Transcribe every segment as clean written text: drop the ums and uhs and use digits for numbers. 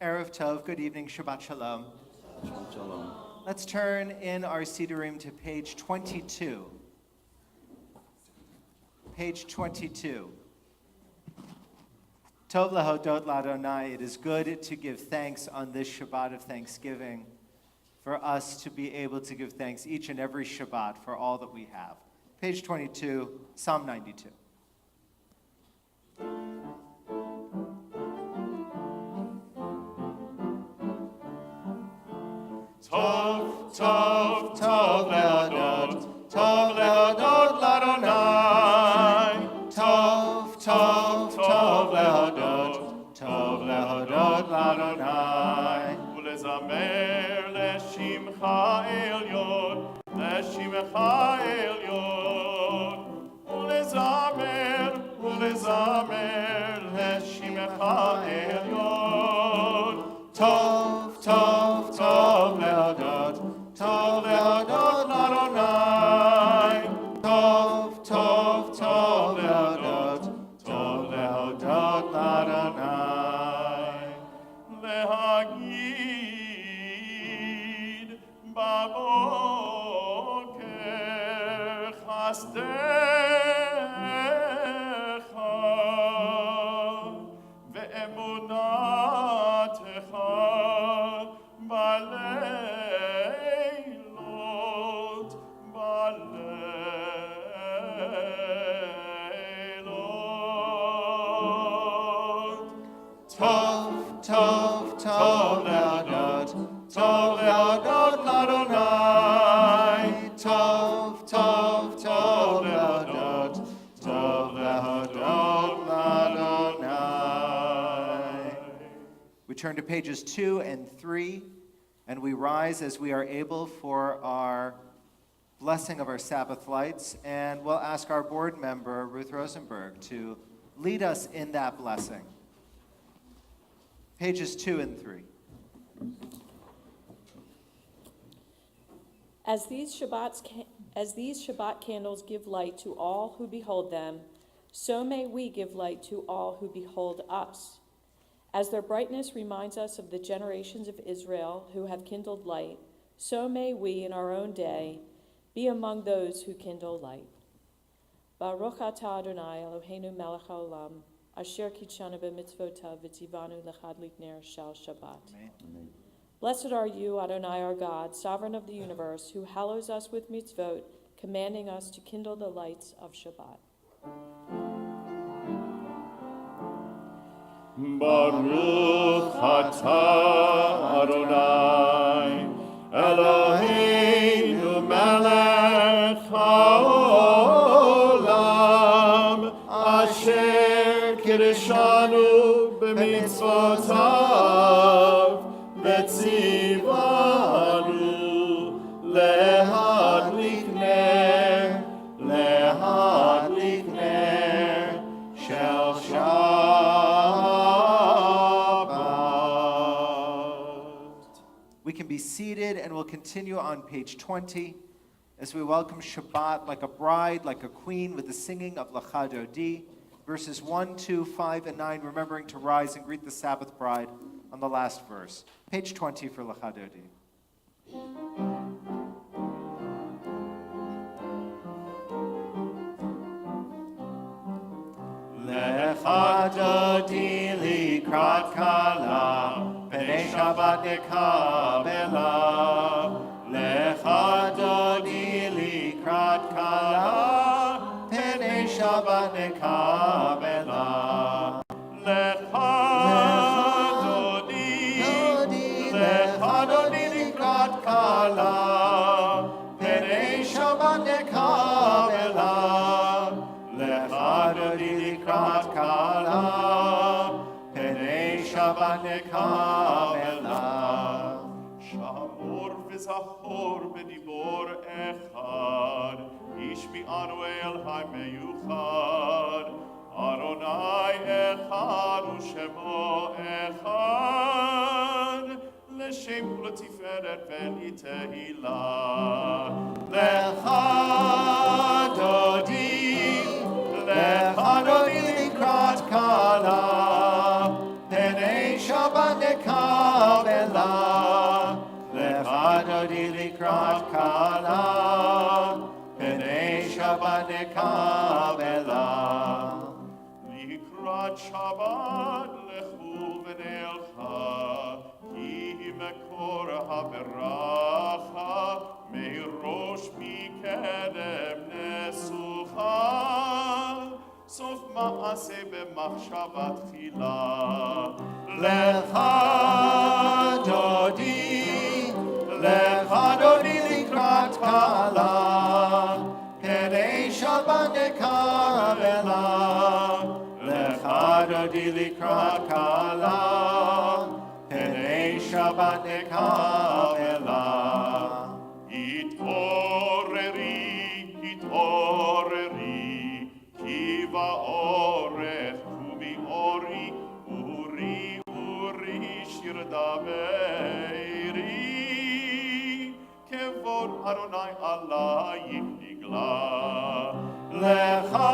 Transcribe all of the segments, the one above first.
Erev Tov, good evening, Shabbat Shalom. Shabbat Shalom. Let's turn in our Sidurim to page 22. Page 22. Tov lehodot l'Adonai, it is good to give thanks on this Shabbat of Thanksgiving, for us to be able to give thanks each and every Shabbat for all that we have. Page 22, Psalm 92. Tov, tov, tov lehodot l'Adonai. Tov, tov, tov lehodot l'Adonai. Ulezamer l'shimcha elyon, l'shimcha elyon. Ulezamer l'shimcha elyon. Tov, tov, tov lehodot l'Adonai. Tov, tov, tov lehodot l'Adonai. Lehagid baboker chasdecha ve'emunatecha baleilot. Tov, tov, tov lehodot l'Adonai. Tov, tov, tov lehodot l'Adonai. We turn to pages 2 and 3, and we rise as we are able for our blessing of our Sabbath lights, and we'll ask our board member, Ruth Rosenberg, to lead us in that blessing. Pages 2 and 3. As these Shabbat candles give light to all who behold them, so may we give light to all who behold us. As their brightness reminds us of the generations of Israel who have kindled light, so may we in our own day be among those who kindle light. Baruch atah Adonai Eloheinu melech haolam, asher kitshanu b'mitzvotav v'tzivanu l'chad litner shal Shabbat. Amen. Blessed are you, Adonai our God, sovereign of the universe, who hallows us with mitzvot, commanding us to kindle the lights of Shabbat. Baruch atah Adonai Eloheinu melech haolam, asher kirishanu b'mitzvotav v'tzivanu lehadlik ner shel Shabbat. We can be seated, and we'll continue on page 20 as we welcome Shabbat like a bride, like a queen, with the singing of Lecha Dodi, verses 1, 2, 5, and 9, remembering to rise and greet the Sabbath bride on the last verse. Page 20 for Lecha Dodi. Lecha Dodi likrat kala, Pnei Shabbat nekabela. Lecha Dodi likrat kala, Pnei Shabbat nekabela. Lecha Dodi likrat kala, Pnei Shabbat nekabela. Lecha Dodi likrat kala, Pnei Shabbat nekabela. Shamor v'zachor b'dibor echad, Ishmi'anu el ha-meyuchad. Adonai echad u'shemo echad, L'shem u'letiferet v'litehila. Lecha Dodi likrat kala, Pnei Shabbat nekabela. likrat kala, Pnei Shabbat nekavela. Likrat Shabbat lechu v'neilcha, ki mekor haberacha, meirosh mikedem nesucha, sof ma'ase b'machshavat tchila. Lecha dodi likrat kala, Pnei Shabbat nekavela. Lecha dodi likrat kala, Pnei Shabbat nekavela. Itporeri, itporeri, ki va'orech kumi ori, uri shir daveiri, kevod Adonai alayich nigla. Lecha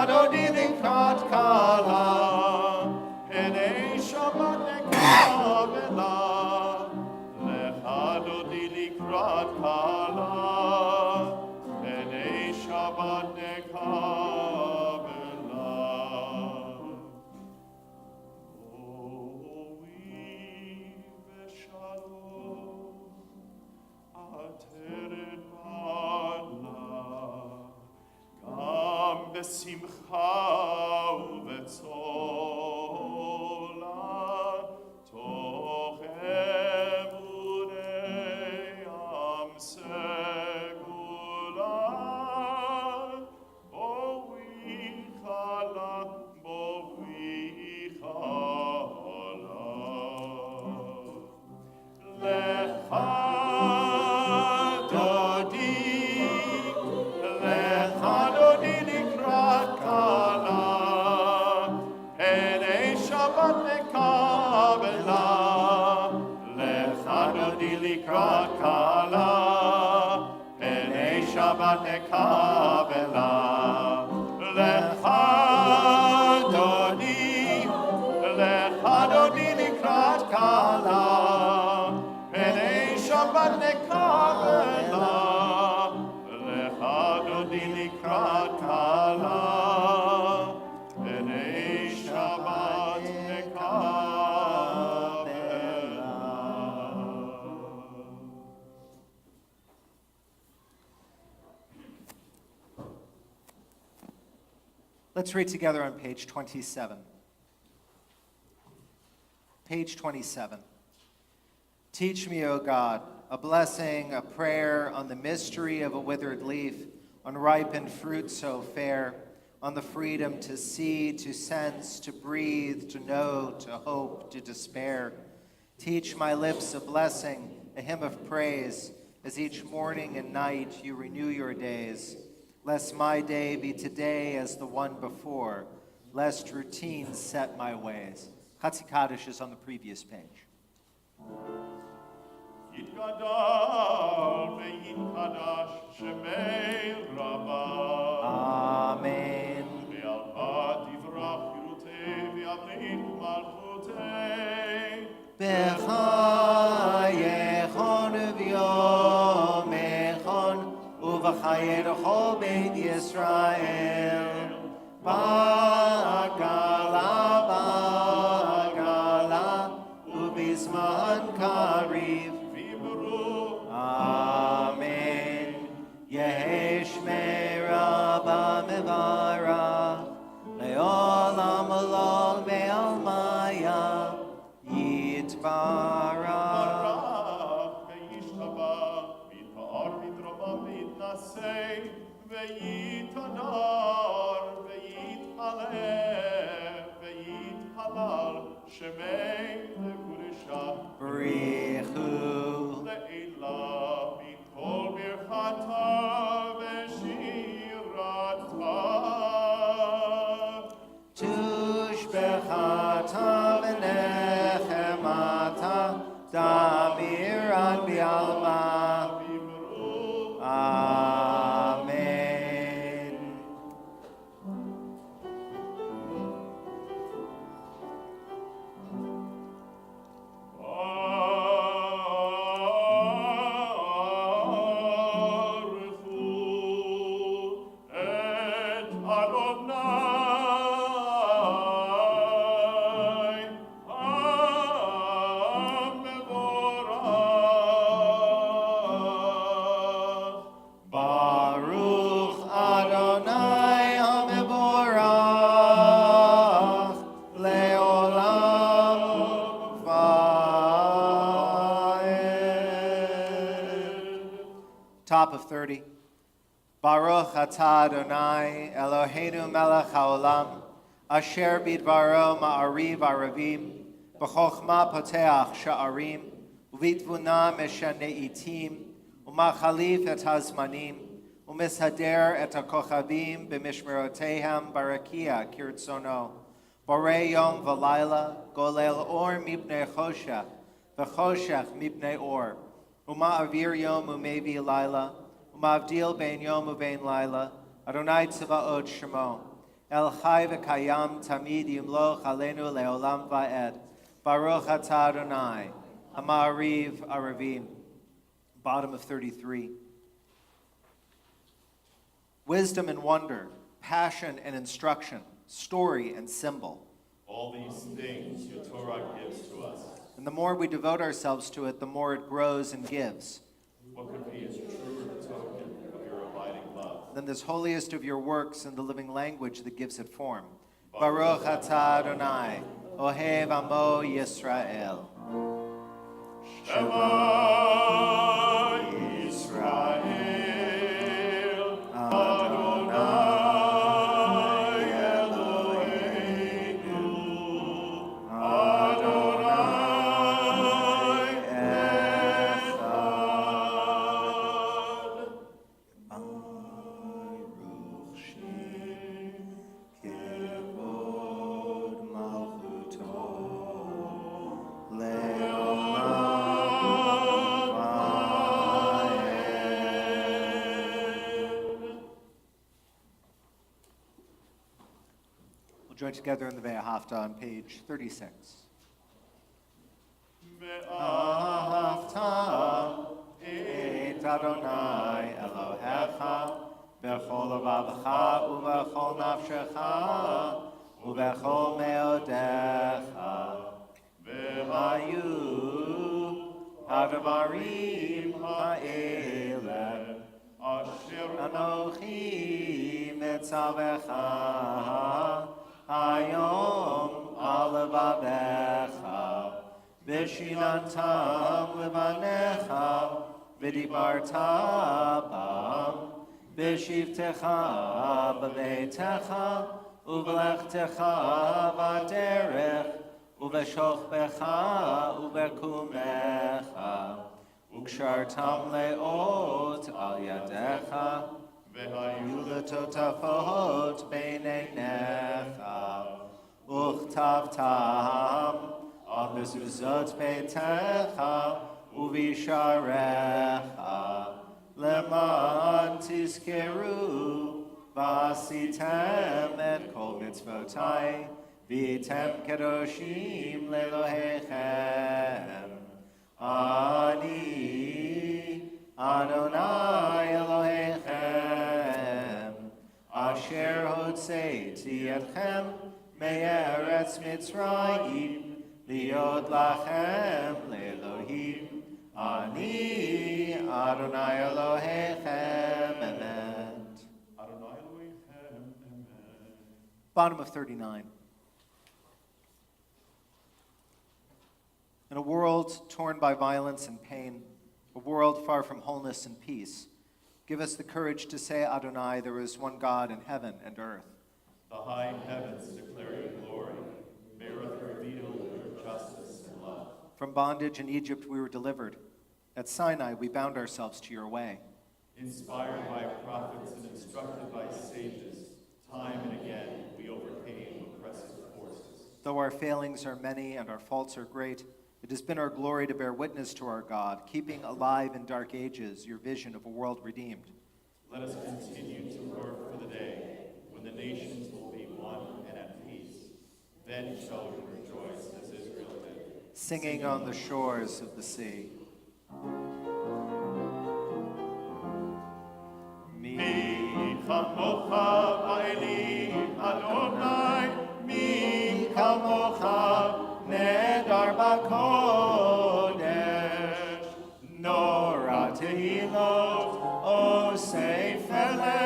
dodi likrat kala, Pnei Shabbat nekavela, lecha dodi likrat kala, Pnei Shabbat nekavela. Ovi v'shalom, ateret bala, gam besimcha uvetzola, toch emunei am segula, bovi chala. Lecha dodi likrat kala, Pnei Shabbat nekavela. Lecha dodi likrat kala, Pnei Shabbat nekavela. Lecha dodi likrat kala, Pnei Shabbat nekavela. Lecha dodi likrat kala, Pnei Shabbat nekavela. Let's read together on page 27. Page 27. Teach me, O God, a blessing, a prayer on the mystery of a withered leaf, on ripened fruit so fair, on the freedom to see, to sense, to breathe, to know, to hope, to despair. Teach my lips a blessing, a hymn of praise, as each morning and night you renew your days. Lest my day be today as the one before, lest routine set my ways. Chatzi Kaddish is on the previous page. Yitgadal ve'yitkadash shemei Rabbah. Amen. Ve'alha tivrach hirutei ve'amrit malchutei. B'chayechon v'yomechon uv'chayerecho beit Yisrael. Bagala ubizman kariv. Amen. Yehesh meraba mevarach leolam alol me'almaya yitbarach. Barach ve'yishtabach v'yita'ar v'yitrabah v'yitnasei ve'yitadar ve'yithaleh ve'yithalal shemei lekudesha Brichu. le'ila mikol birchata ve'shirata. Tushbechata v'nechemata damiran bi'alma. Amen. top of 30. Baruch atah Adonai, Eloheinu melech haolam, asher bidvaro ma'ariv aravim, b'chochma poteach sha'arim, uvitvuna meshane itim, umachalif et hazmanim, umishader et hakochavim b'mishmerotehem barakia kirtzono, borei yom v'layla, golel or mipnei choshech, v'choshech mipnei or, uma'avir yom umevi layla, umavdil bein yom ubein layla, Adonai tzavaot shemo, El chai v'kayam tamid yimloch aleinu leolam va'ed, Baruch atah Adonai, Ha'ma'ariv aravim. Bottom of 33. Wisdom and wonder, passion and instruction, story and symbol. All these things your Torah gives to us. And the more we devote ourselves to it, the more it grows and gives. What could be a truer token of your abiding love? Then this holiest of your works in the living language that gives it form. Baruch atah Adonai, Ohev Amo Yisrael. Shema Yisrael, Adonai Eloheinu, Adonai Echad. Baruch Shem Kevod Malchuto We'll join together in the Ve'ahavta on page 36. Ve'ahavta et Adonai Elohecha b'chol levavecha u'b'chol nafshecha u'b'chol meodecha v'hayu ha'dvarim ha'ele Asher Anochi mitzavecha hayom al levavecha v'shinantam levanecha v'dibarta bam v'shivtecha b'veitecha u'v'lechtecha b'derech u'v'shochbecha u'v'kumecha u'kshartam le'ot al yadecha v'hayu u'letotafot b'neinecha u'chtavtam al mezuzot beitecha u'visharecha leman tizkeru v'asitem et kol mitzvotai v'yitem kedoshim le'lohechem Ani Adonai Elohechem Asher hotzeiti etchem me'eretz Mitzrayim liot lachem le'Elohim Ani Adonai Elohechem Amen. Adonai Elohechem, Amen. Bottom of 39. In a world torn by violence and pain, a world far from wholeness and peace, give us the courage to say, Adonai, there is one God in heaven and earth. The high heavens declare your glory. May earth reveal your justice and love. From bondage in Egypt we were delivered. At Sinai we bound ourselves to your way. Inspired by prophets and instructed by sages, time and again we overcame oppressive forces. Though our failings are many and our faults are great, it has been our glory to bear witness to our God, keeping alive in dark ages your vision of a world redeemed. Let us continue to work for the day when the nations will be one and at peace. Then shall we rejoice as Israel did. Singing on the shores of the sea. Mi chamocha ba'eli Adonai, mi chamocha nedar b'kodesh, nora tehilot, o seifele,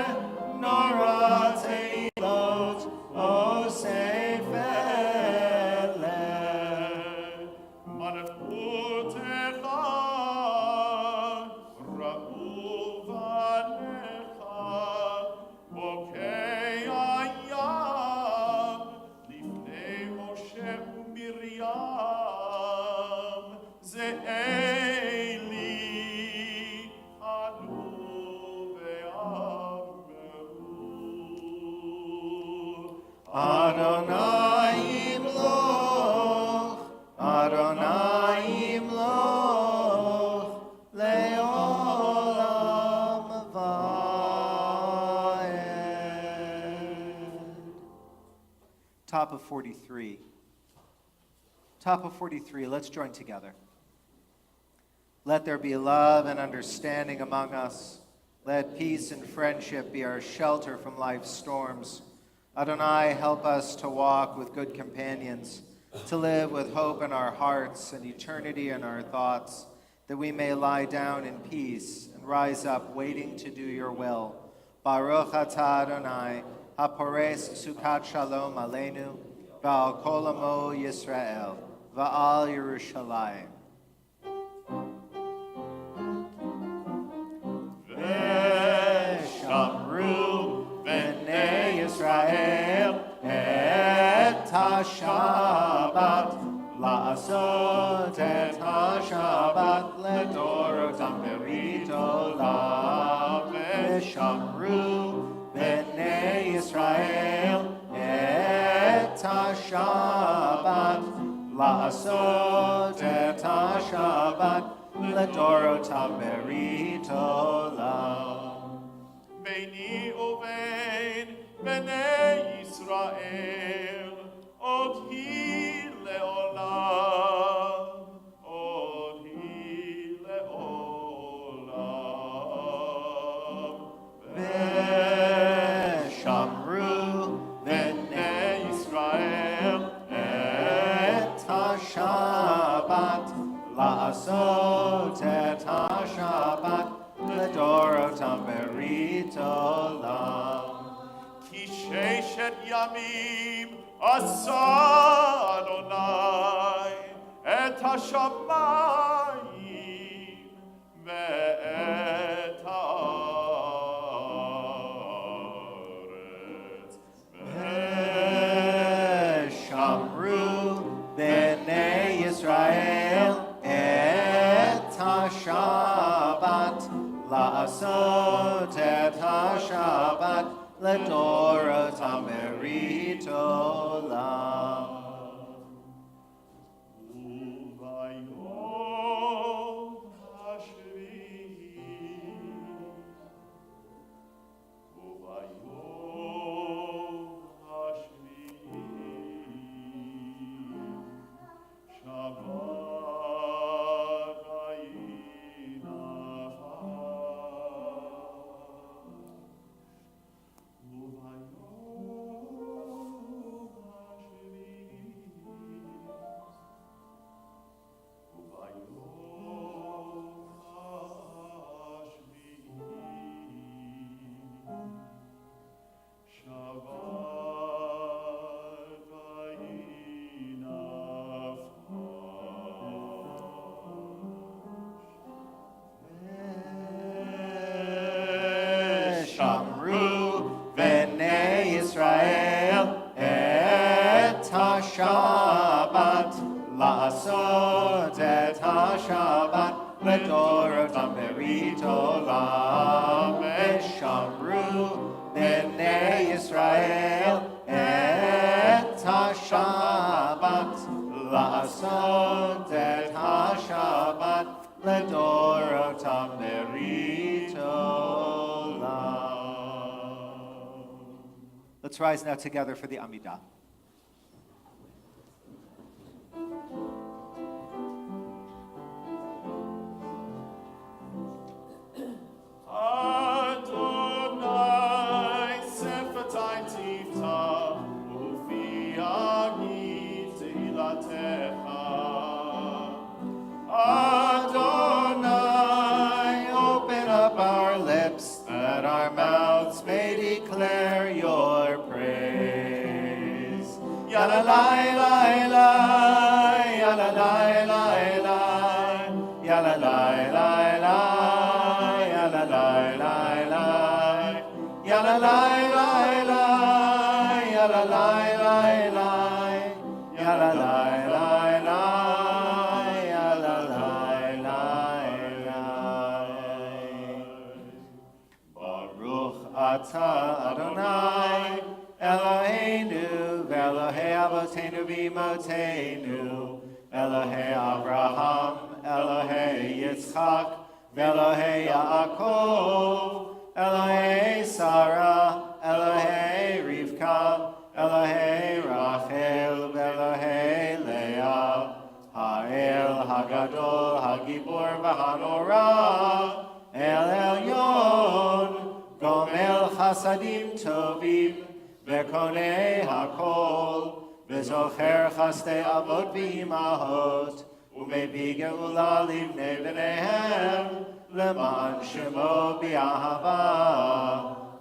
nora tehilot, o seifele. Malchutecha Ze'eli anu ve'ameru. Adonai Imloch, Adonai Imloch, Le'olam Va'ed. Top of 43. Top of 43, let's join together. Let there be love and understanding among us. Let peace and friendship be our shelter from life's storms. Adonai, help us to walk with good companions, to live with hope in our hearts and eternity in our thoughts, that we may lie down in peace and rise up waiting to do your will. Baruch atah Adonai, hapores sukat shalom aleinu, v'al kol amo Yisrael, v'al Yerushalayim. V'shamru b'nei Yisrael et ha-Shabbat, la'asot et ha-Shabbat ledorotam berit olam. V'shamru b'nei Yisrael et ha-Shabbat, la'asot et ha-Shabbat ledorotam berit olam. Beini uvein b'nei Yisrael, od hi le'olam, od hi le'olam. V'shamru b'nei Yisrael et ha-Shabbat, la'asot et ha-Shabbat ledorotam berit olam. Ki sheshet yamim asa Adonai et hashamayim ve'et haaretz. V'shamru b'nei Yisrael et ha-Shabbat, la'asot et ha-Shabbat ledorotam berit olam. Uvayom hashvi, uvayom hashvi, Shabbat V'shamru b'nei Yisrael et ha-Shabbat, la'asot et ha-Shabbat ledorotam berit olam. V'shamru b'nei Yisrael et ha-Shabbat, la'asot et ha-Shabbat ledorotam berit olam. Let's rise now together for the Amidah. Adonai sefatai tifta, ufi ani tehilatecha. Adonai, open up our lips, that our mouths may declare your praise. Yalalai, lai, lai, yalalai, lai, lai, yalalai, lai, lai, yalalai, lai, lai, yalalai, lai, lai, yalalai, lai, lai, yalalai, lai, lai, yalalai. Ata Adonai, Eloheinu, Ve'Elohei Avotenu v'Imotenu, Elohei Abraham, Elohei Yitzchak, Ve'Elohei Yaakov, Elohei Sarah, Elohei Rivka, Elohei Rachel, Ve'Elohei Leah, Ha'el Hagadol, Hagibor v'Hanora, El Elyon, Gomel Chasadim Tovim, Ve'Konei Hakol, Ve'Zocher Chastei Avot v'Imahot, U'Mevi Geula Livnei V'neihem, Leman Shemo B'Ahava,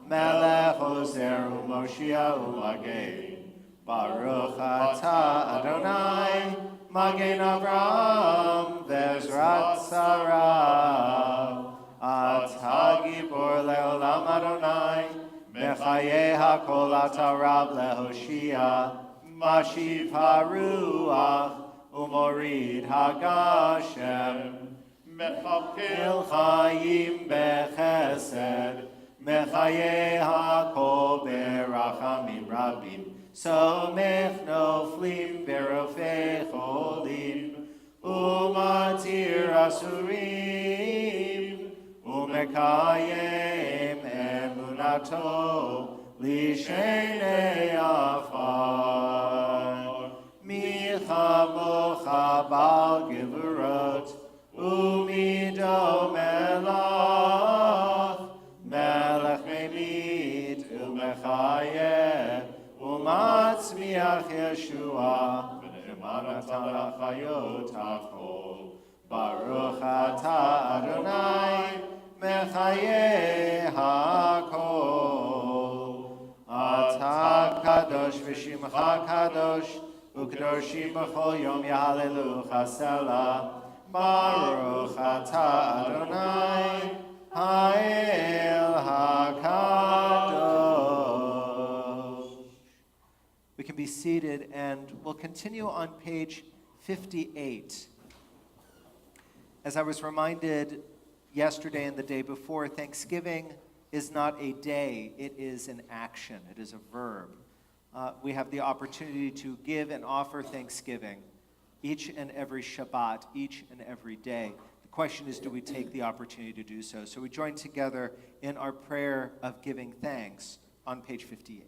Melech Ozer U'Moshiach U'Magen, Baruch Ata Adonai, Magen Avraham, Ve'Ezrat Sarah, Ata Gibor Le'olam Adonai, Mechaye HaKol Ata Rab Lehoshia, Mashiv HaRuach, U'Morid HaGashem, Mechavkel El Chaim Bechesed, Mechaye HaKol Berachamim Rabim, Somech Noflim Berofei Cholim, Umatir Asurim, Umekayem Emunato, Lishenei Afar, Michamocha Bal Gevurot, Umido Melach, Melech Memit, Umechayeh, Umatzmiach Yeshua, V'ne'emanatan Achayot HaKol, Baruch Ata Adonai, Mechayeh HaKol. Ata Kadosh V'Shimcha Kadosh, U'Kadoshim B'chol Yom Yahalelucha Selah, Baruch Ata Adonai, Ha'el HaKadosh. We can be seated, and we'll continue on page 58. As I was reminded yesterday and the day before, Thanksgiving is not a day, it is an action, it is a verb. We have the opportunity to give and offer thanksgiving each and every Shabbat, each and every day. The question is, do we take the opportunity to do so? So we join together in our prayer of giving thanks on page 58.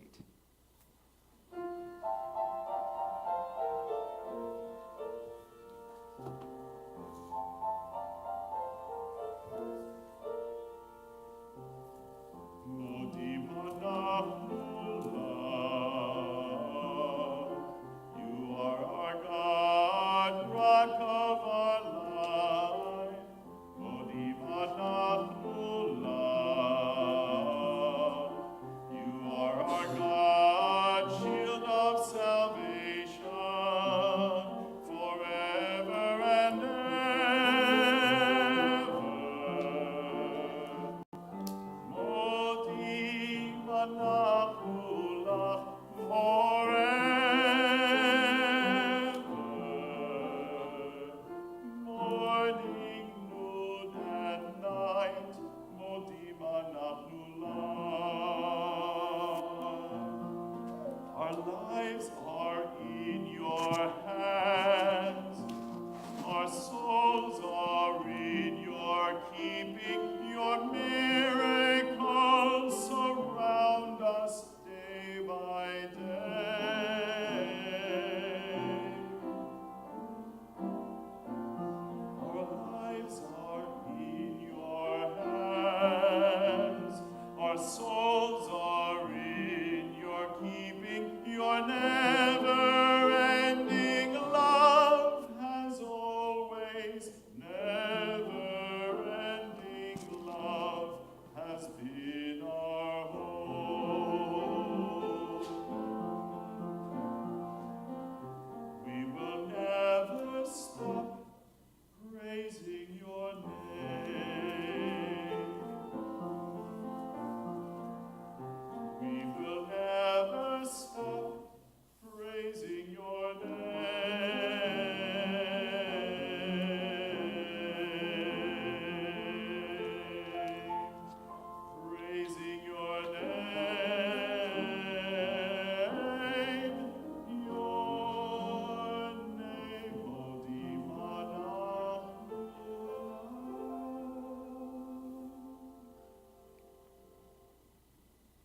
Our God.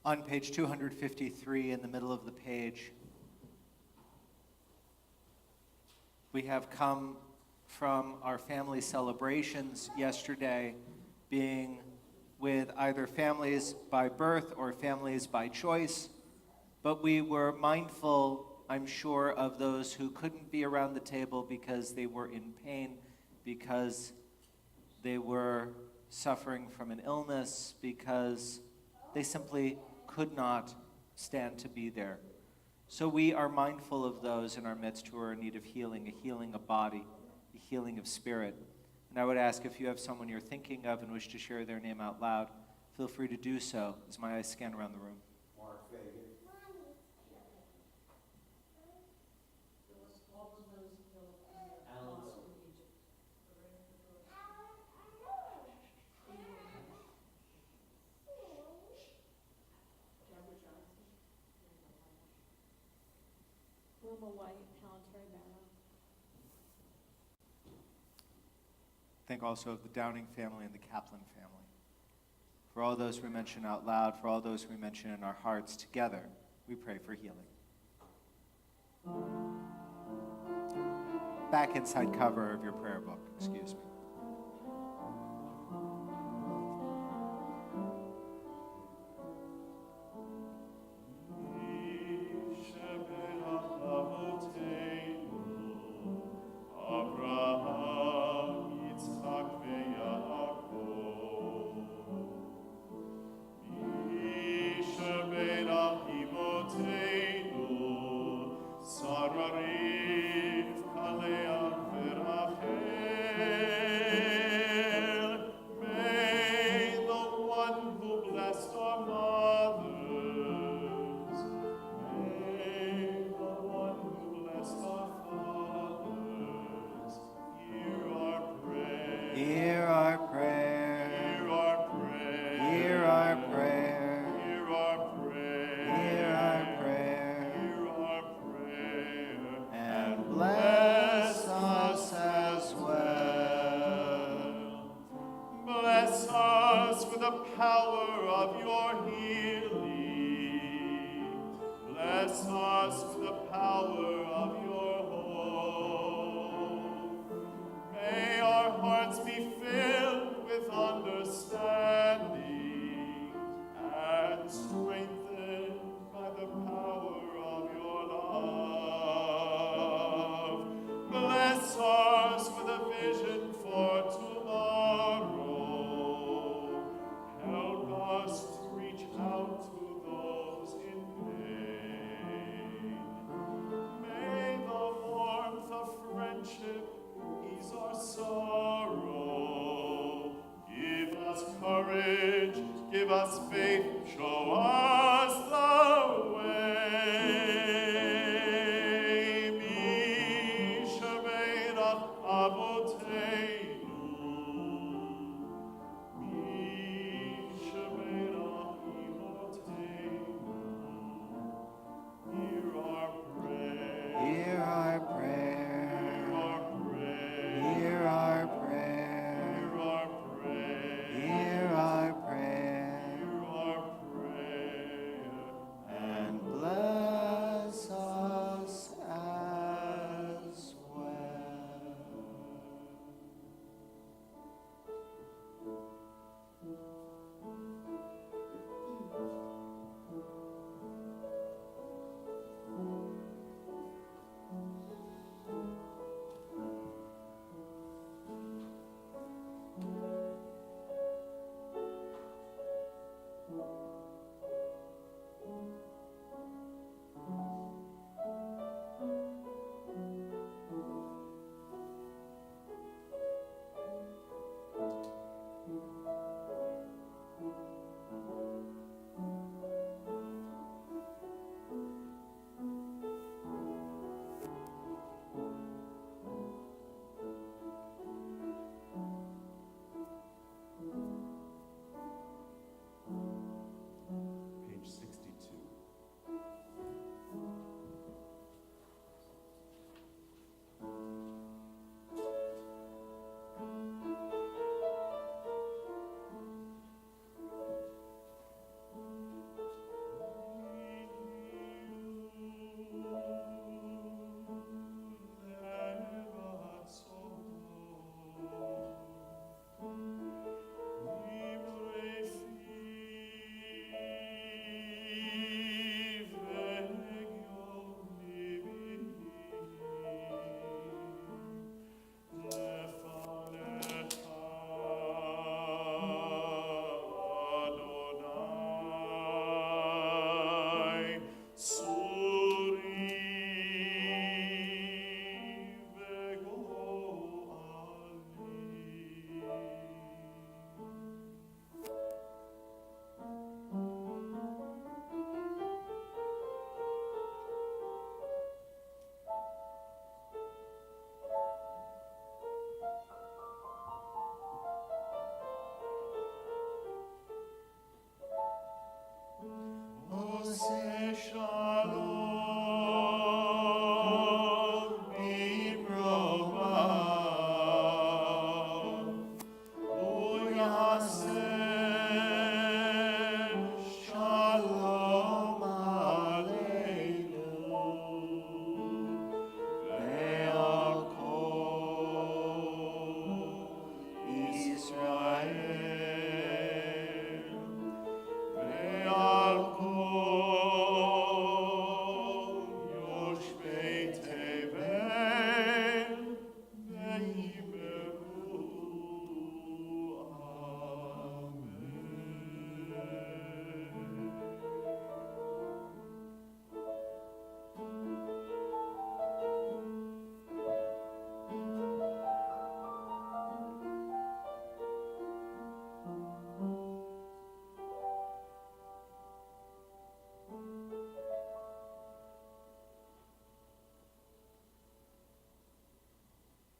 On page 253, in the middle of the page, we have come from our family celebrations yesterday, being with either families by birth or families by choice, but we were mindful, I'm sure, of those who couldn't be around the table because they were in pain, because they were suffering from an illness, because they simply could not stand to be there. So we are mindful of those in our midst who are in need of healing, a healing of body, a healing of spirit. And I would ask, if you have someone you're thinking of and wish to share their name out loud, feel free to do so as my eyes scan around the room. Mark Fagan. Wilma White, Helen Terry Barrow. Think also of the Downing family and the Kaplan family. For all those we mention out loud, for all those we mention in our hearts together, we pray for healing. Back inside cover of your prayer book, excuse me. Give us faith, show us the way. Mishabeirach Avoteinu. Mishabeirach Avoteinu. Hear our prayer. Hear our prayer. Hear our prayer. Hear our prayer. Hear our prayer. Hear our prayer. Hear our prayer.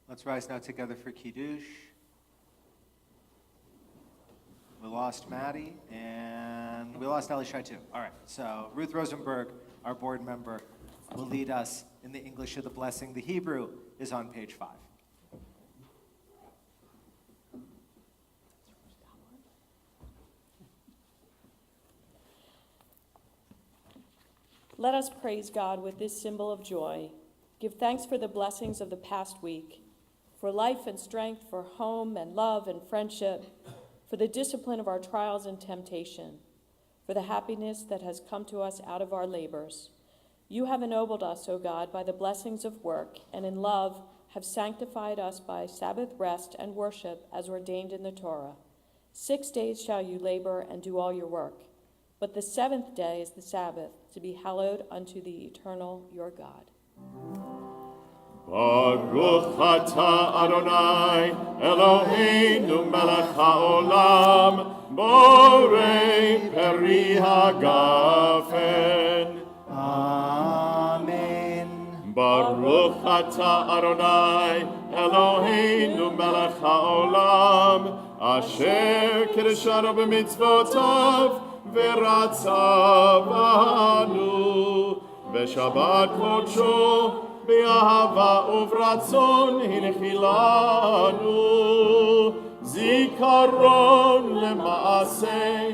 Let's rise now together for Kiddush. We lost Maddie, and we lost Elishai too. All right, so Ruth Rosenberg, our board member, will lead us in the English of the blessing. The Hebrew is on page 5. Let us praise God with this symbol of joy. Give thanks for the blessings of the past week, for life and strength, for home and love and friendship, for the discipline of our trials and temptation, for the happiness that has come to us out of our labors. You have ennobled us, O God, by the blessings of work, and in love have sanctified us by Sabbath rest and worship as ordained in the Torah. 6 days shall you labor and do all your work, but the 7th day is the Sabbath, to be hallowed unto the eternal your God. Baruch atah Adonai Eloheinu melech haolam borei peri hagafen. Amen. Baruch atah Adonai Eloheinu melech haolam asher kiddushanu b'mitzvotav v'ratzavanu v'shabbat kodsho באהבה וברצון הנחילנו, זיכרון למעשה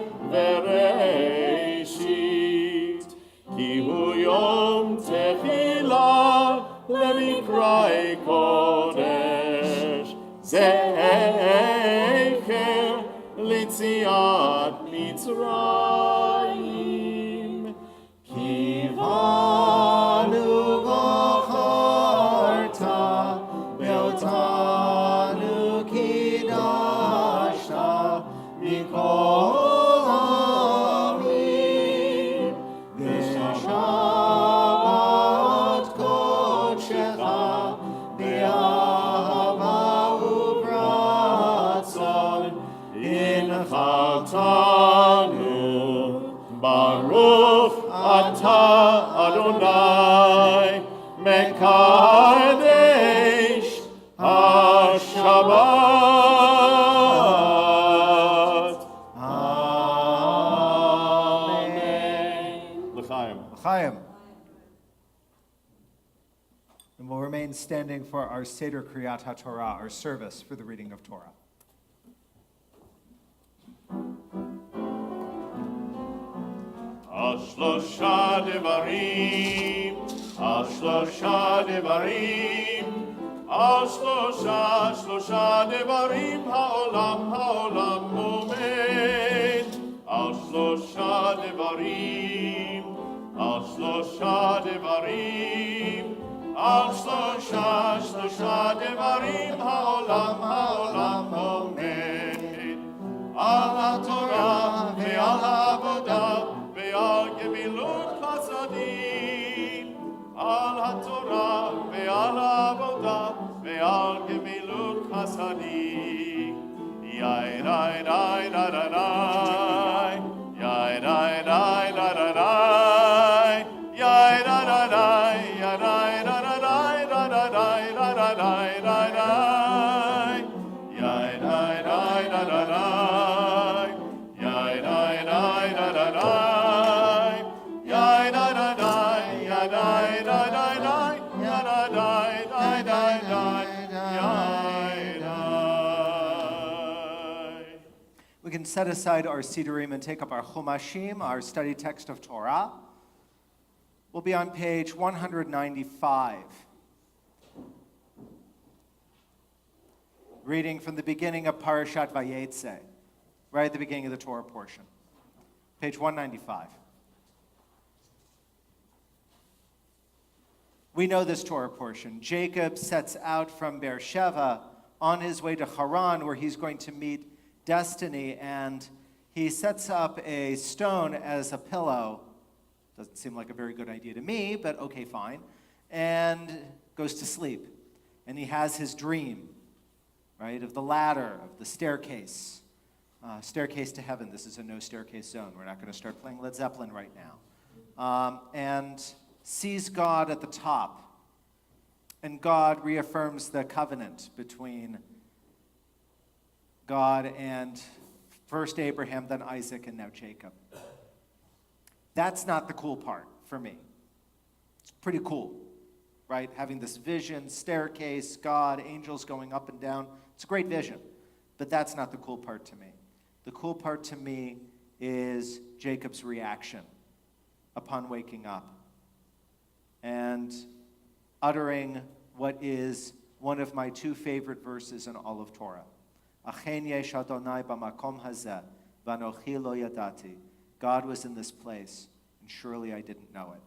וראשית, כי הוא יום תחילה למקראי קודש, זכר ליציאת מצרים. קיוונו אותנו קידשת מכל העמים, ושבת קודשך באהבה וברצון הנחלתנו. ברוך אתה אדוני מקדש Shabbat. Amen. L'chaim. L'chaim. And we'll remain standing for our Seder Kriyat HaTorah, our service for the reading of Torah. Ashlosha devarim, ashlosha devarim, שלושה דברים העולם עומד, על שלושה דברים, על שלושה דברים, על שלושה דברים העולם עומד, על התורה ועל העבודה ועל גמילות חסדים, על התורה ועל העבודה ועל גמילות חסדים. יאי די די די די די, יאי די די די די די, יאי די די די, יאי די די די די די די די די, יאי די די די די די, יאי די די די די די, יאי די די can set aside our Sidurim and take up our Chumashim, our study text of Torah. We'll be on page 195. Reading from the beginning of Parashat Vayetze, right at the beginning of the Torah portion. Page 195. We know this Torah portion. Jacob sets out from Beersheba on his way to Haran, where he's going to meet destiny, and he sets up a stone as a pillow. Doesn't seem like a very good idea to me, but okay, fine. And goes to sleep. And he has his dream, right, of the ladder, of the staircase. Staircase to heaven. This is a no staircase zone. We're not going to start playing Led Zeppelin right now. And sees God at the top. And God reaffirms the covenant between God and first Abraham, then Isaac, and now Jacob. That's not the cool part for me. It's pretty cool, right? Having this vision, staircase, God, angels going up and down. It's a great vision, but that's not the cool part to me. The cool part to me is Jacob's reaction upon waking up and uttering what is one of my two favorite verses in all of Torah. Achen yesh Adonai b'makom hazeh, v'anochi lo yadati. God was in this place, and surely I didn't know it.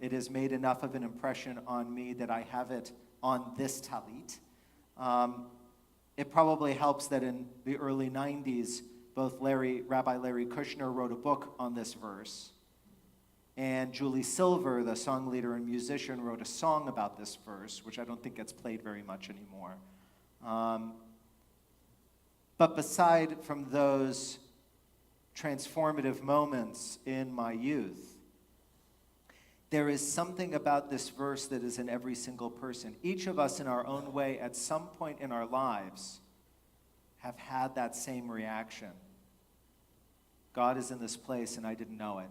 It has made enough of an impression on me that I have it on this talit. It probably helps that in the early 90s, both Rabbi Larry Kushner wrote a book on this verse, and Julie Silver, the song leader and musician, wrote a song about this verse, which I don't think gets played very much anymore. But beside from those transformative moments in my youth, there is something about this verse that is in every single person. Each of us in our own way at some point in our lives have had that same reaction. God is in this place and I didn't know it.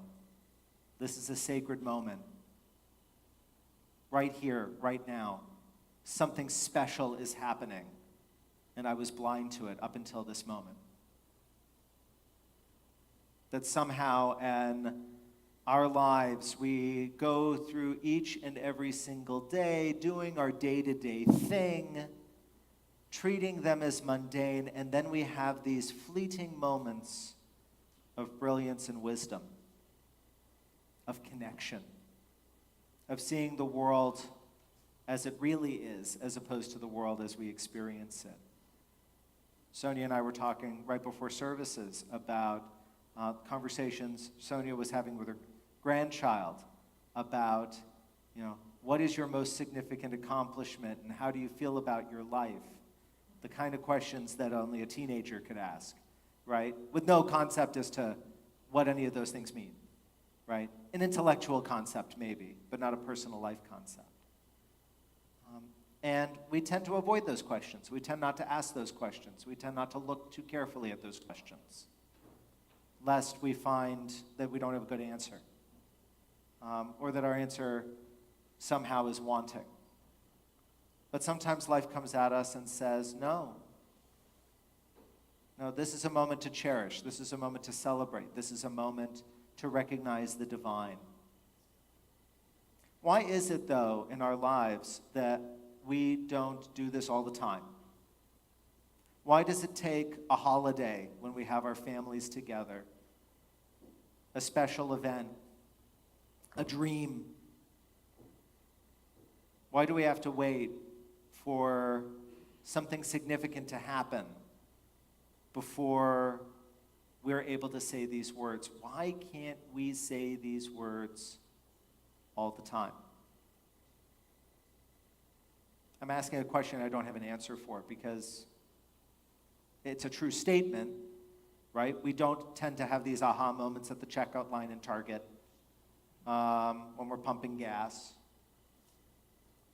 This is a sacred moment. Right here, right now, something special is happening, and I was blind to it up until this moment. That somehow in our lives, we go through each and every single day, doing our day-to-day thing, treating them as mundane, and then we have these fleeting moments of brilliance and wisdom, of connection, of seeing the world as it really is, as opposed to the world as we experience it. Sonia and I were talking right before services about conversations Sonia was having with her grandchild about, what is your most significant accomplishment and how do you feel about your life? The kind of questions that only a teenager could ask, right? With no concept as to what any of those things mean, right? An intellectual concept maybe, but not a personal life concept. And we tend to avoid those questions. We tend not to ask those questions. We tend not to look too carefully at those questions, lest we find that we don't have a good answer, or that our answer somehow is wanting. But sometimes life comes at us and says, no, this is a moment to cherish. This is a moment to celebrate. This is a moment to recognize the divine. Why is it, though, in our lives that we don't do this all the time? Why does it take a holiday when we have our families together, a special event, a dream? Why do we have to wait for something significant to happen before we're able to say these words? Why can't we say these words all the time? I'm asking a question I don't have an answer for because it's a true statement, right? We don't tend to have these aha moments at the checkout line in Target, when we're pumping gas,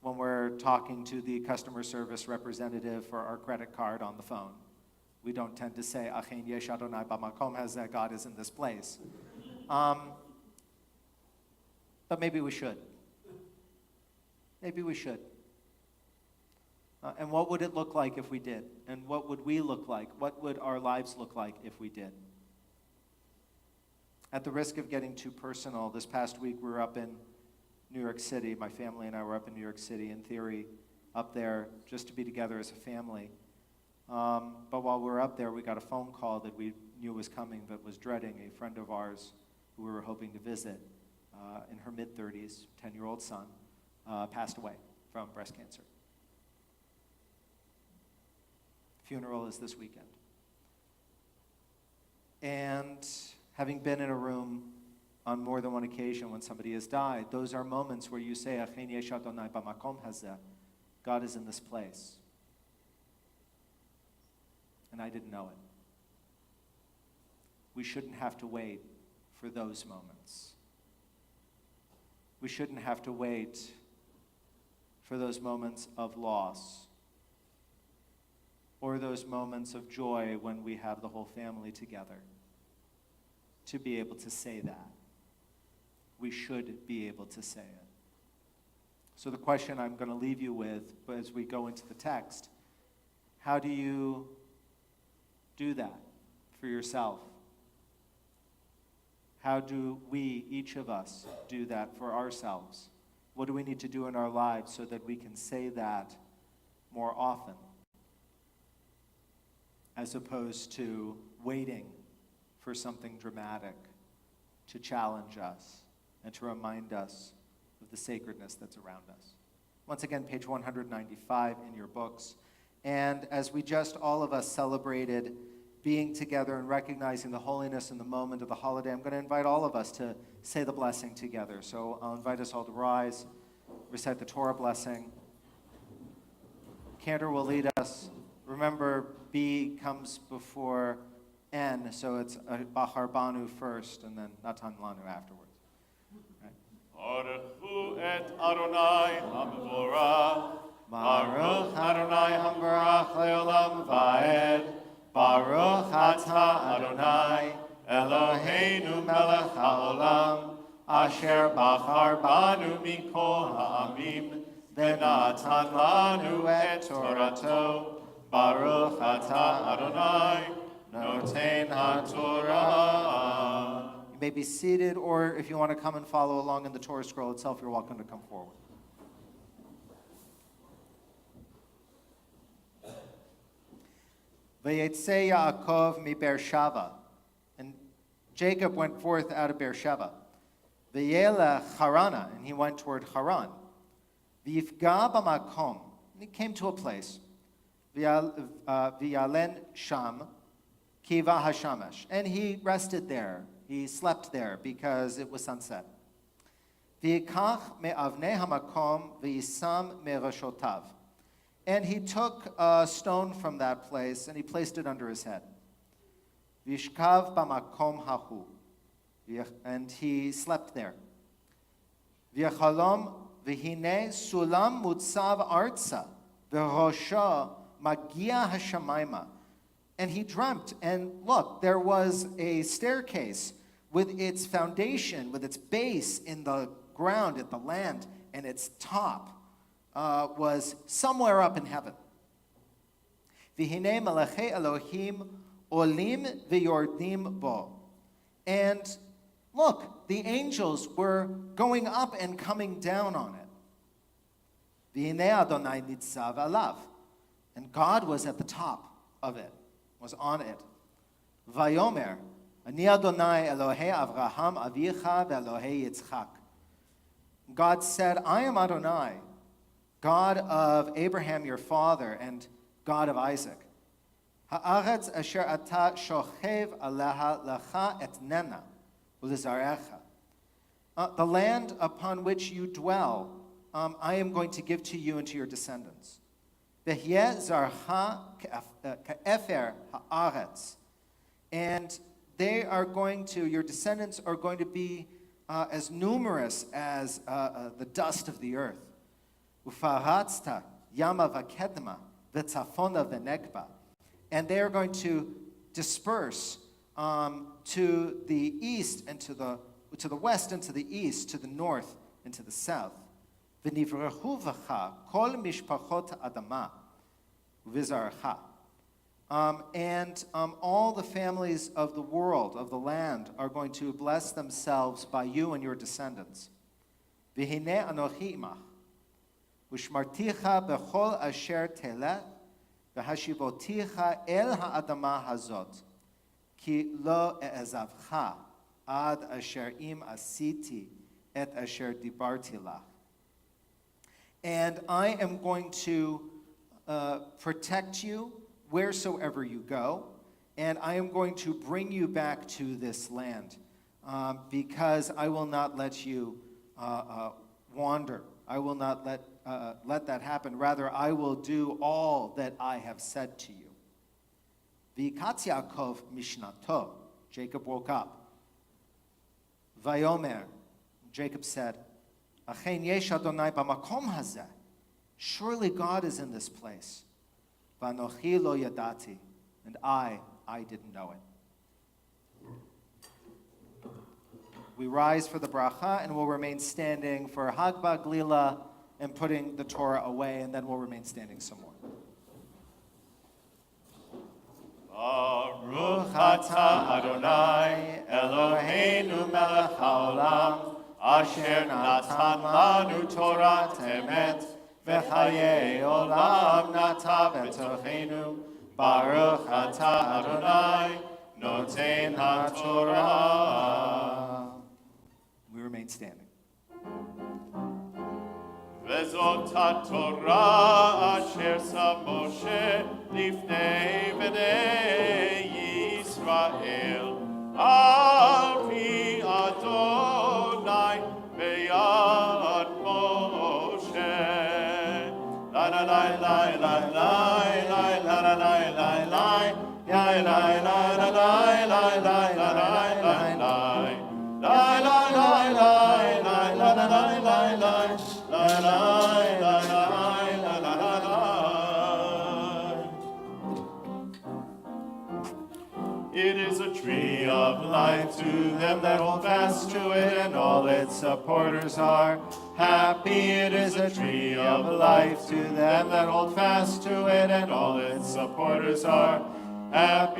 when we're talking to the customer service representative for our credit card on the phone. We don't tend to say, Achen yesh Adonai b'makom hazeh, God is in this place. But maybe we should. Maybe we should. And what would it look like if we did? And what would we look like? What would our lives look like if we did? At the risk of getting too personal, this past week we were up in New York City. My family and I were up in New York City, in theory, up there just to be together as a family. But while we were up there, we got a phone call that we knew was coming, but was dreading. A friend of ours who we were hoping to visit in her mid-30s, 10-year-old son, passed away from breast cancer. Funeral is this weekend. And having been in a room on more than one occasion when somebody has died, those are moments where you say, "Achen yesh Adonai b'makom hazeh." God is in this place. And I didn't know it. We shouldn't have to wait for those moments. We shouldn't have to wait for those moments of loss or those moments of joy when we have the whole family together to be able to say that. We should be able to say it. So the question I'm going to leave you with as we go into the text, how do you do that for yourself? How do we, each of us, do that for ourselves? What do we need to do in our lives so that we can say that more often, as opposed to waiting for something dramatic to challenge us and to remind us of the sacredness that's around us? Once again, page 195 in your books. And as we just, all of us, celebrated being together and recognizing the holiness in the moment of the holiday, I'm going to invite all of us to say the blessing together. So I'll invite us all to rise, recite the Torah blessing. Cantor will lead us. Remember, B comes before N, so it's Bahar Banu first, and then Natan Lanu afterwards. Baruchu et Adonai HaMevorach. Baruch Adonai HaMevorach le'olam va'ed. Baruch atah Adonai Eloheinu melech haolam asher bachar banu mikol ha'amim v'natan lanu et Torato. Baruch atah Adonai noten haTorah. You may be seated, or if you want to come and follow along in the Torah scroll itself, you're welcome to come forward. Vayetze Yaakov mi Beersheva, and Jacob went forth out of Beersheba. Vayelech Harana, and he went toward Haran. V'yifga b'makom, and he came to a place. V'yalen sham kiva hashamash, and he rested there. He slept there because it was sunset. V'yikach me'avnei hamakom v'yisam me'rashotav. And he took a stone from that place and he placed it under his head. Vishkav b'makom hahu. And he slept there. V'yachalom v'hine sulam mutzav artza v'rosha magia hashamayma. And he dreamt, and look, there was a staircase with its foundation, with its base in the ground, at the land, and its top was somewhere up in heaven. V'hinei malachei Elohim olim v'yordim bo. And look, the angels were going up and coming down on it. V'hinei Adonai nitzav alav. And God was at the top of it, was on it. Vayomer, ani Adonai Elohei Avraham avicha ve'Elohei Yitzchak. God said, I am Adonai, God of Abraham your father and God of Isaac. Ha'aretz asher ata shochev aleha lecha etnena ulezarecha. The land upon which you dwell, I am going to give to you and to your descendants. V'hyeh zarcha ka'efer ha'aretz. And they are going to, your descendants are going to be as numerous as the dust of the earth. Ufaratzta yama v'kedma v'tzafona v'negba. And they are going to disperse to the east and to the west and to the east, to the north and to the south. V'nivrechu v'cha kol mishpachot adama Vizarcha. And all the families of the world, of the land, are going to bless themselves by you and your descendants. V'hine anochi imach, u'shmarticha b'chol asher telech, v'hashivoticha el ha'adama hazot, ki lo e'ezavcha, ad asher im asiti et asher dibarti lach. And I am going to protect you wheresoever you go, and I am going to bring you back to this land, because I will not let you wander. I will not let that happen. Rather, I will do all that I have said to you. V'ikatz Yaakov mishnato. Jacob woke up. Vayomer. Jacob said, Achen yesh Adonai b'makom hazeh. Surely God is in this place. V'anochi lo yadati. And I didn't know it. We rise for the bracha and will remain standing for Hagbah Glila and putting the Torah away, and then we'll remain standing some more. Baruch atah Adonai Eloheinu melech haolam asher natan lanu Torah emet v'chayei olam nata b'tochenu Baruch atah Adonai noten haTorah. We remain standing. וזאת התורה אשר שם משה לפני בני ישראל על פי אדוני ביד משה. לה לה לה לה לה לה לה לה לה לה לה לה לה לה לה לה It is a tree of life to them that hold fast to it, and all its supporters are happy. It is a tree of life to them that hold fast to it, and all its supporters are happy.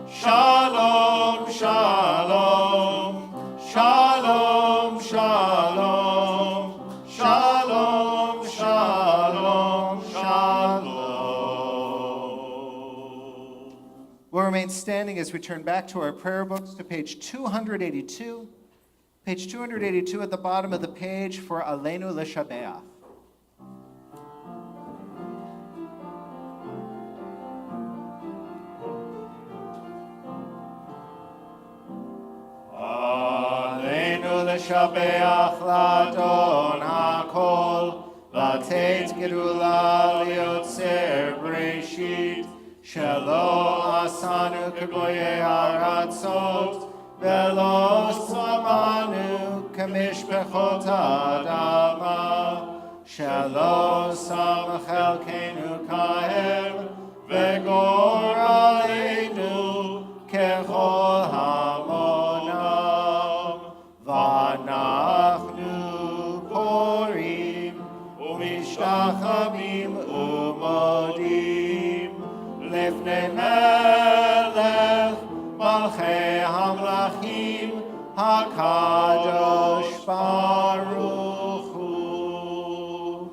Shalom, shalom, shalom, shalom, shalom, shalom, shalom. We'll remain standing as we turn back to our prayer books to page 282. Page 282 at the bottom of the page for Aleinu L'Shabeach. לשבח לאדון הכל, לתת גדולה ליוצר בראשית, שלא עשנו כגויי הארצות, ולא שמנו כמשפחות האדמה, שלא שם חלקנו כהם, וגורלנו ככל המונם. ואנחנו קוראים ומשתחווים ומודים לפני מלך מלכי המלכים הקדוש ברוך הוא.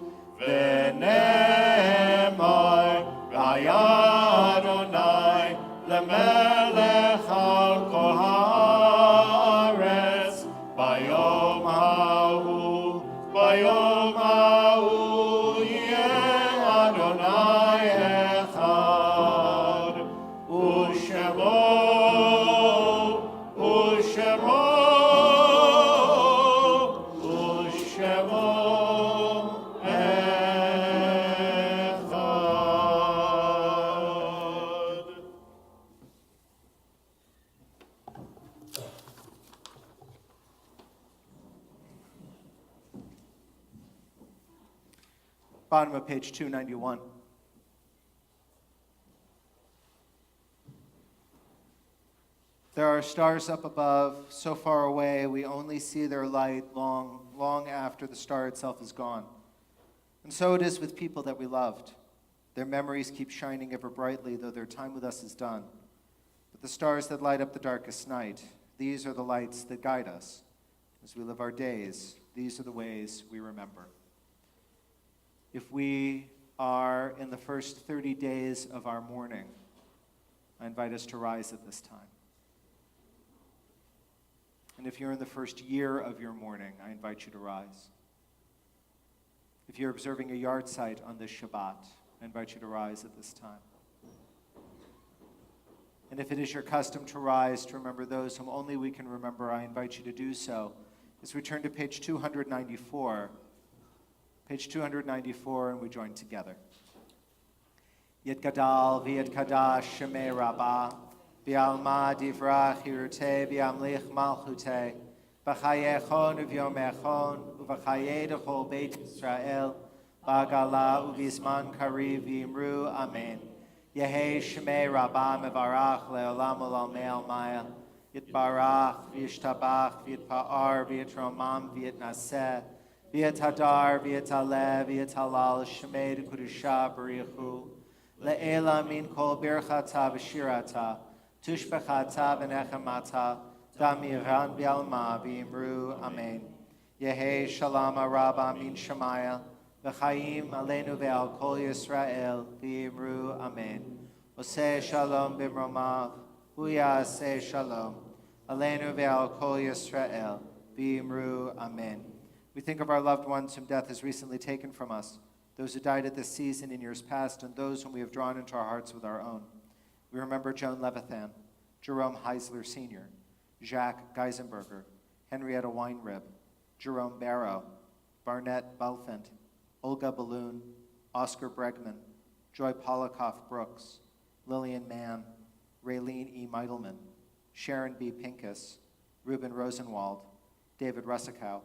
ונאמר והיה אדוני למלך על כל הארץ ביום ההוא יהיה אדוני אחד, ושמו אחד. Bottom of page 291. There are stars up above, so far away we only see their light long after the star itself is gone. And And so it is with people that we loved. Their memories keep shining ever brightly, though their time with us is done. But the stars that light up the darkest night, these are the lights that guide us. As we live our days, these are the ways we remember. If we are in the first 30 days of our mourning, I invite us to rise at this time. And if you're in the first year of your mourning, I invite you to rise. If you're observing a yard site on this Shabbat, I invite you to rise at this time. And if it is your custom to rise to remember those whom only we can remember, I invite you to do so as we turn to page 294. Page 294, and we join together. Yet Gadal, Viet Kadash, Shemei Rabbah, V'alma Divrach Hirute, V'amlich Malchute, V'chayechon Uv'yomechon, Uv'chaye Dechol Beit Yisrael, V'agala Uv'izman Kariv V'imru, Amen. Yehi Shemei Rabbah Mevarach Le'olam Olamei Almaya, Yitbarach, V'yishtabach, V'yitpa'ar, V'yitromam, V'yitnaseh, V'yitadar, V'yitaleh, V'yitalal, Shemei D'Kudusha B'richu, Le'ela min kol birchata v'shirata, tushbechata v'nechemata, damiran v'alma v'imru, Amen. Yehi shalom araba min shamaya, v'chaim aleinu ve'al kol Yisrael, v'imru, Amen. Oseh shalom b'mromav, huyaseh shalom, aleinu ve'al kol Yisrael, v'imru, Amen. We think of our loved ones whom death has recently taken from us, those who died at this season in years past, and those whom we have drawn into our hearts with our own. We remember Joan Levithan, Jerome Heisler Sr., Jacques Geisenberger, Henrietta Weinrib, Jerome Barrow, Barnett Bulfant, Olga Balloon, Oscar Bregman, Joy Polikoff Brooks, Lillian Mann, Raylene E. Meidelman, Sharon B. Pincus, Ruben Rosenwald, David Russikow,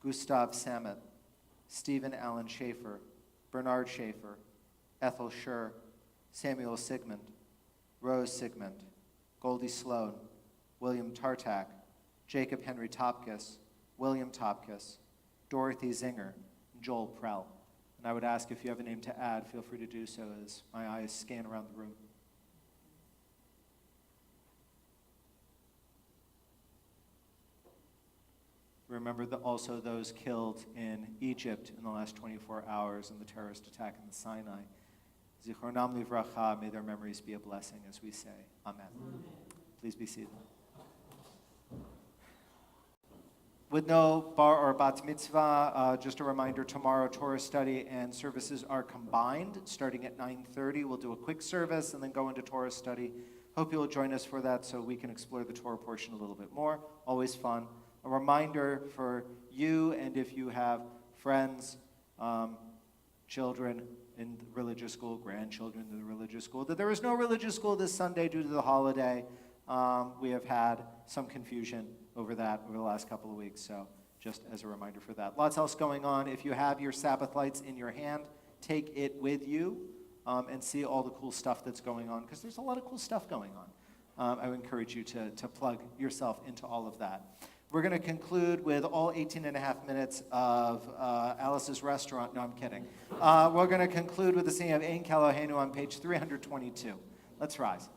Gustav Samet, Stephen Allen Schaefer, Bernard Schaefer, Ethel Schur, Samuel Sigmund, Rose Sigmund, Goldie Sloan, William Tartak, Jacob Henry Topkis, William Topkis, Dorothy Zinger, and Joel Prell. And I would ask if you have a name to add, feel free to do so as my eyes scan around the room. Remember also those killed in Egypt in the last 24 hours in the terrorist attack in the Sinai. Zichronam livracha, may their memories be a blessing as we say, Amen. Please be seated. With no bar or bat mitzvah, just a reminder, tomorrow Torah study and services are combined. Starting at 9:30, we'll do a quick service and then go into Torah study. Hope you'll join us for that so we can explore the Torah portion a little bit more. Always fun. A reminder for you, and if you have friends, children in religious school, grandchildren in the religious school, that there is no religious school this Sunday due to the holiday. We have had some confusion over that over the last couple of weeks, so just as a reminder for that. Lots else going on. If you have your Sabbath lights in your hand, take it with you and see all the cool stuff that's going on, because there's a lot of cool stuff going on. I would encourage you to plug yourself into all of that. We're going to conclude with all 18 and a half minutes of Alice's Restaurant. No, I'm kidding. We're going to conclude with the singing of Ein Kelohenu on page 322. Let's rise.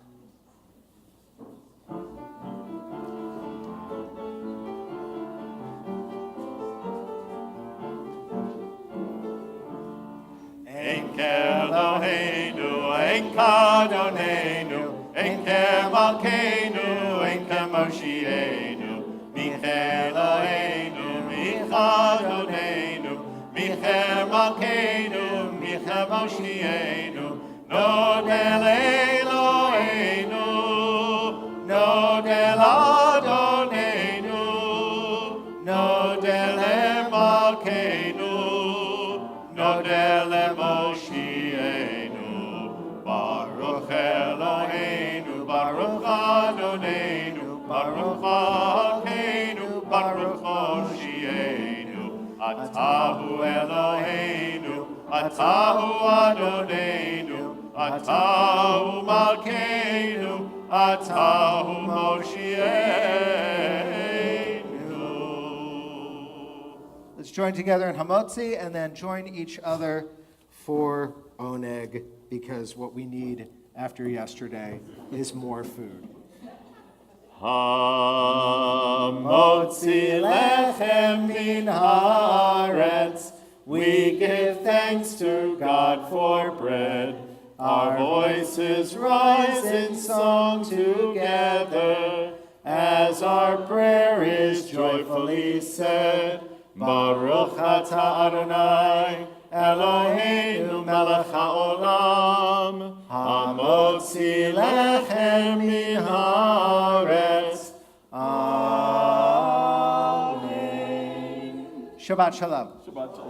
Ein Kelohenu, Ein Kadonenu, Ein Kemalkeinu, Ein Kemoshienu. Micheloheinu, Michadonenu, Michemalkeinu, Michemoshienu, Nodel Eloheinu, Nodel Adonenu, Nodel Emalkeinu, Nodel Moshienu, Baruch Eloheinu, Baruch Adonenu, Baruch Malkeinu, Baruch Moshienu, Atahu Eloheinu, Atahu Adonenu, Atahu Malkeinu, Atahu Moshienu. Let's Let's join together in Hamotzi and then join each other for Oneg, because what we need after yesterday is more food. Hamotzi lechem min haaretz. We give thanks to God for bread. Our voices rise in song together as our prayer is joyfully said. Baruch atah Adonai, Eloheinu melech haolam, hamotzi lechem min haaretz. Amen. Shabbat shalom. Shabbat shalom.